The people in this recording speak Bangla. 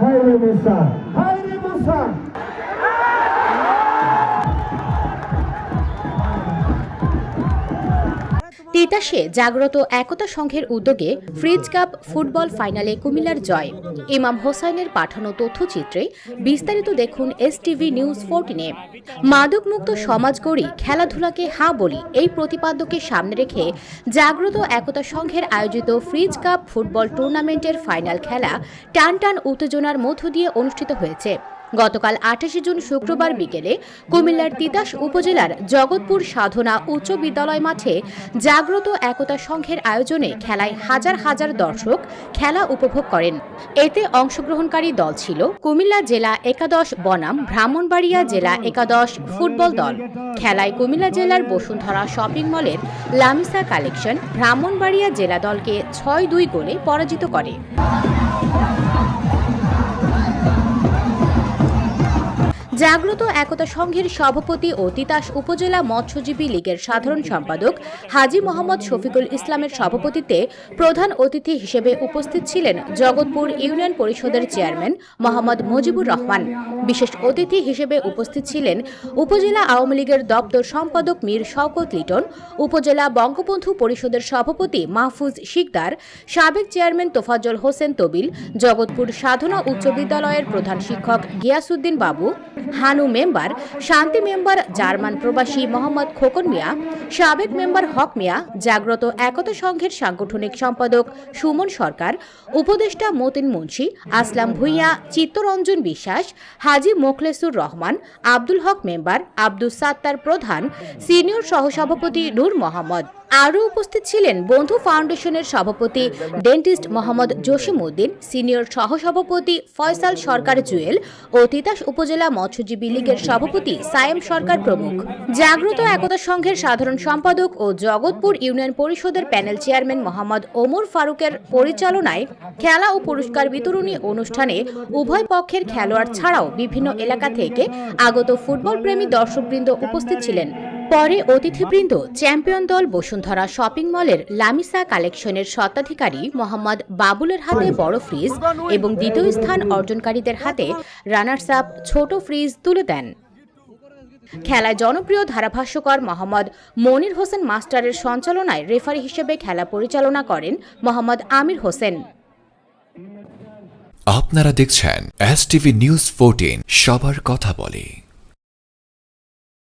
হায়রে মুসা, হায়রে মুসা। তিতাসে জাগ্রত একতা সংঘের উদ্যোগে ফ্রিজ কাপ ফুটবল ফাইনালে কুমিল্লার জয়। ইমাম হোসাইনের পাঠানো তথ্যচিত্রে বিস্তারিত দেখুন এসটিভি নিউজ 14-এ। মাদকমুক্ত সমাজ গড়ি, খেলাধুলাকে হাঁ বলি এই প্রতিপাদ্যকে সামনে রেখে জাগ্রত একতা সংঘের আয়োজিত ফ্রিজ কাপ ফুটবল টুর্নামেন্টের ফাইনাল খেলা টানটান উত্তেজনার মধ্য দিয়ে অনুষ্ঠিত হয়েছে। গতকাল 28 জুন শুক্রবার বিকেলে কুমিল্লার তিতাস উপজেলার জগৎপুর সাধনা উচ্চ বিদ্যালয় মাঠে জাগ্রত একতা সংঘের আয়োজনে খেলায় হাজার হাজার দর্শক খেলা উপভোগ করেন। এতে অংশগ্রহণকারী দল ছিল কুমিল্লা জেলা একাদশ বনাম ব্রাহ্মণবাড়িয়া জেলা একাদশ ফুটবল দল। খেলায় কুমিল্লা জেলার বসুন্ধরা শপিং মলের লামিসা কালেকশন ব্রাহ্মণবাড়িয়া জেলা দলকে 6-2 গোলে পরাজিত করে। জাগ্রত একতা সংঘের সভাপতি ও তিতাস উপজেলা মৎস্যজীবী লীগের সাধারণ সম্পাদক হাজী মোহাম্মদ শফিকুল ইসলামের সভাপতিত্বে প্রধান অতিথি হিসেবে উপস্থিত ছিলেন জগৎপুর ইউনিয়ন পরিষদের চেয়ারম্যান মোহাম্মদ মুজিবুর রহমান। বিশেষ অতিথি হিসেবে উপস্থিত ছিলেন উপজেলা আওয়ামী লীগের দপ্তর সম্পাদক মীর শওকত লিটন, উপজেলা বঙ্গবন্ধু পরিষদের সভাপতি মাহফুজ শিকদার, সাবেক চেয়ারম্যান তোফাজ্জল হোসেন তবিল, জগৎপুর সাধনা উচ্চ বিদ্যালয়ের প্রধান শিক্ষক গিয়াসউদ্দিন বাবু, হানু মেম্বার, শান্তি মেম্বার জার্মান প্রবাসী মোহাম্মদ খোকন মিয়া, সাবেক মেম্বার হক মিয়া, জাগ্রত একতা সংঘের সাংগঠনিক সম্পাদক সুমন সরকার, উপদেষ্টা মতিন মুন্সি, আসলাম ভুঁইয়া, চিত্তরঞ্জন বিশ্বাস, হাজী মোখলেসুর রহমান, আব্দুল হক মেম্বার, আব্দুস সাত্তার প্রধান, সিনিয়র সহসভাপতি নূর মোহাম্মদ। আরও উপস্থিত ছিলেন বন্ধু ফাউন্ডেশনের সভাপতি ডেন্টিস্ট মোহাম্মদ জসিম উদ্দিন, সিনিয়র সহসভাপতি ফয়সাল সরকার জুয়েল ও তিতাস উপজেলা মৎস্যজীবী লীগের সভাপতি সায়েম সরকার প্রমুখ। জাগ্রত একতা সংঘের সাধারণ সম্পাদক ও জগৎপুর ইউনিয়ন পরিষদের প্যানেল চেয়ারম্যান মোহাম্মদ ওমর ফারুকের পরিচালনায় খেলা ও পুরস্কার বিতরণী অনুষ্ঠানে উভয় পক্ষের খেলোয়াড় ছাড়াও বিভিন্ন এলাকা থেকে আগত ফুটবল প্রেমী দর্শকবৃন্দ উপস্থিত ছিলেন। পরে অতিথিবৃন্দ চ্যাম্পিয়ন দল বসুন্ধরা শপিং মলের লামিসা কালেকশনের স্বত্বাধিকারী মোহাম্মদ বাবুলের হাতে বড় ফ্রিজ এবং দ্বিতীয় স্থান অর্জনকারীদের হাতে রানার্স আপ ছোট ফ্রিজ তুলে দেন। খেলায় জনপ্রিয় ধারাভাষ্যকার মোহাম্মদ মনির হোসেন মাস্টারের সঞ্চালনায় রেফারি হিসেবে খেলা পরিচালনা করেন মোহাম্মদ আমির হোসেন। আপনারা দেখছেন এসটিভি নিউজ 14, সবার কথা বলে।